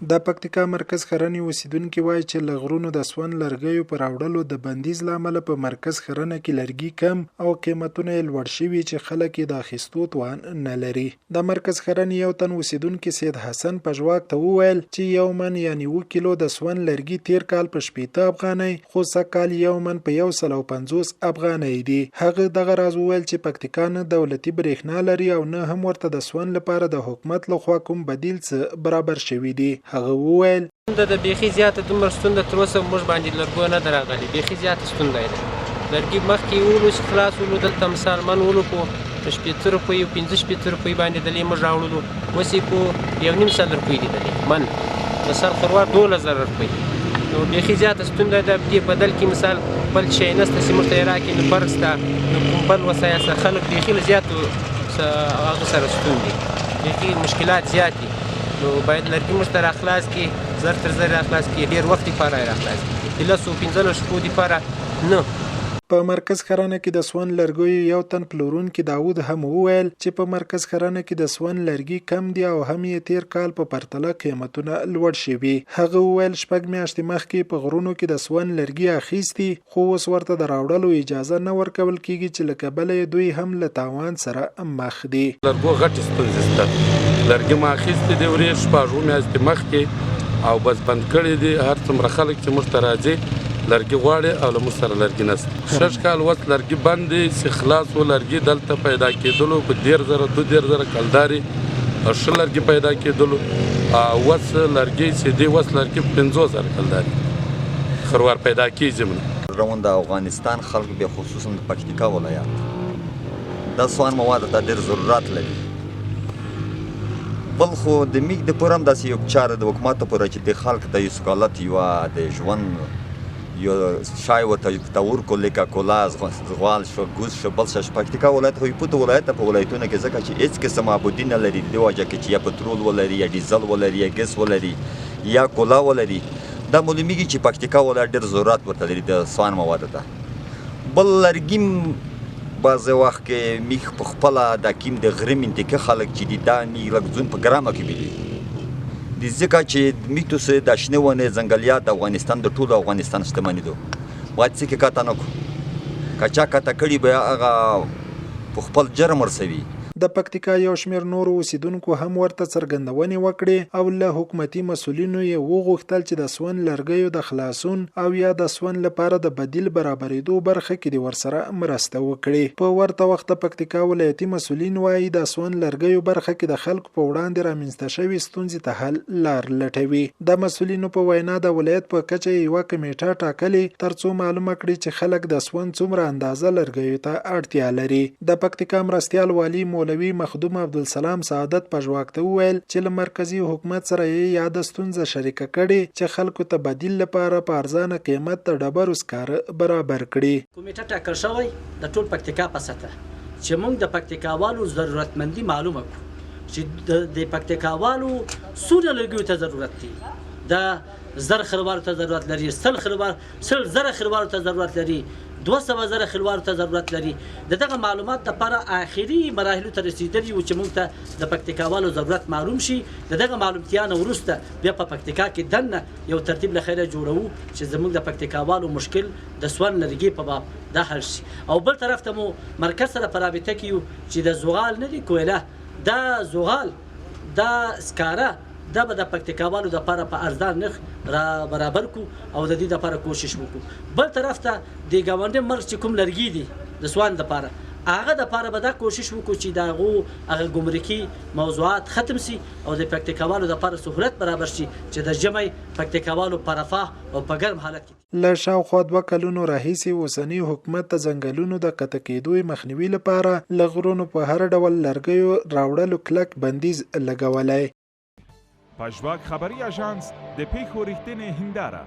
د پکتیکا مرکز ښرنې اوسیدونکي وایي چې له غرونو د سون لرګیو په راوړلو د بندیز له امله په مرکز ښرنه کې لرګي کم او قیمتونه یې لوړ شوي چې خلک یې د اخیستو توان نه لري. د مرکز ښرنې یو تن اوسیدونکي سید حسن پژواک ته وویل چې یو من یعنی 1 کیلو د سون لرګي تیر کال په 80 افغانۍ خو سږکال یو من په 150 افغانۍ دی. هغه دغه راز وویل چې پکتیکا نه دولتي برېښنا لري او نه هم ورته د سون لپاره د حکومت لخوا کوم بدیل څه برابر شوي دي. هغه وویل د بیخي زیاته دومره ستونزه تر اوسه موږ باندې لرګو نه ده راغلې، بیخي زیاته ستونزه ده. لرګي مخکې ولو چې خلاص ولو دلته مثال من ولو په 80 روپۍ 15 روپۍ باندې دلې موږ راوړلو، اوس یې په 1.5 روپۍ دي دلې من مثال خروار 12,000 روپۍ. نو بیخي زیاته ستونزه ده. دې بدل کې مثال بل شی نشته چې موږ ته یې راکړي، نو برق شته، نو کوم بل وسایل شته. خلک بیخي له زیاتو هغه سره ستون دي، بیخي مشکلات زیات دي. نو باید لرګي موږ ته راخلاص کړي، زر تر زر راخلاص کړي، ډېر وخت لپاره یې راخلاص کړي، د 10-15 شپو لپاره نه. په مرکز ښرنه کې د سون لرګیو یو تن پلورونکي داود هم وویل چې په مرکز ښرنه کې د سون لرګي کم دي او هم یې تیر کال په پرتله قیمتونه لوړ شوي. هغه وویل 6 میاشتې مخکې په غرونو کې د سون لرګي اخیستي خو اوس ورته د راوړلو اجازه نه ورکول کیږي چې له کبله دوی هم له تاوان سره مخ دي. لرګو غټ ستونزې شته، لرګي ما اخیستي دي ورې 6 میاشتې مخکې او بس بند کړي دي. هر څومره خلک چې موږ ته راځي لرګي غواړي او له موږ سره لرګي نشته. 6 کال وس لرګي بند دي چې خلاص و لرګي دلته پیدا کېدلو په 1,000-2,000 کلداري او ښه لرګي پیدا کېدلو. وس لرګي چې دی وس لرګي 50,000 کلداري خروار پیدا کېږي. روان د افغانستان خلک به خصوصا د پکتیکا ولایت د سون مواد ته ډېر ضرورت لري. بل خو د میګ د پرم داسې یو چاره د حکومت پوره چې د خلک د یو سکالت یو د ژوند یو شای ورته تور کو لیکا کولا زغال شو ګوز شو بل شش پکتیکا ولایت خو په ولایت په ولایتونو کې ځکه چې هیڅ قسم معبودین نه لري دی وجه کې چې یا پټرول ولري یا ډیزل ولري یا ګیس ولري یا کولا ولري. دا معلومیږي چې پکتیکا ولایت ډېر ضرورت ورته لري د سون مواد ته. بل لرګي بعض وخت کې میخ په خپل د کیم د غرم انتکه خلک چې دي دا میخ لګزون په ګرامه کې بلی د ځکه چې میتوس د شنه ونه ځنګلیات د افغانستان د ټولو افغانستان شتمني ده. باید څه کې کاته نه کو کچا کاته کړي به هغه په خپل جرم ورسوي. د پکتیکا یو شمېر نور اوسیدونکو هم ورته څرګندونې وکړې او له حکومتي مسولینو یې وغوښتل چې د سون لرګیو د خلاصون او یا د سون لپاره د بدیل برابرېدو برخه کې د ورسره مرسته وکړي. په ورته وخت د پکتیکا ولایتي مسولین وایي د سون لرګیو برخه کې د خلکو په وړاندې رامنځته شوي ستونزې ته حل لار لټوي. د مسولینو په وینا د ولایت په کچه یوه کمیټه ټاکلې ترڅو معلومه کړي چې خلک د سون څومره اندازه لرګیو ته اړتیا لري. د پکتیکا مرستیال والي مولوي مخدوم عبدالسلام سعادت پژواک ته وویل چې له مرکزی حکومت سره یې یاد ستونزه شریکه کړي چې خلکو ته بدیل لپاره په ارزانه قیمت د ډبرو سکاره برابر کړي. کمیټه ټاکل شوی د ټول پکتیکا په سطح چې موږ د پکتیکاوالو ضرورتمندي معلومه کړو چې د پکتیکاوالو څونه لرګیو ته ضرورت دي. د زر خروارو ته ضرورت لري، 100 زره خروارو ته ضرورت لري، 200 زره خروارو ته ضرورت لري. دغه معلومات لپاره آخري مراحلو ته رسیدلی و چې موږ ته د پکتیکاوالو ضرورت معلوم شي. دغه معلومتیا نه وروسته بیا په پکتیکا کې دنه یو ترتیب له خیره جوړو چې زموږ د پکتیکاوالو مشکل د سون لرګي په باب دا حل شي. او بل طرف ته مو مرکز سره په رابطه کې چې د زغال نه دی کویله، دا زغال دا سکاره دا به د پکتیکاوالو د لپاره په ارزان نرخ را برابر کو او د دې لپاره کوشش وکړو. بل طرف ته د ګاونډي مرګ چې کوم لرګي دي د سون لپاره هغه د لپاره به دا کوشش وکړو چې د هغه ګمرکي موضوعات ختم سي او د پکتیکاوالو د لپاره سهولت برابر شي چې د جمعي پکتیکاوالو په رفاه او په ګرم حالت کې. له شاوخوا 2 کلونو راهیسې اوسنی حکومت د ځنګلونو د قطع کېدو مخنیوي لپاره له غرونو په هر ډول لرګیو راوړلو کلک بندیز لګولی. پژواک خبری آژانس د پیښو ریښتینې هنداره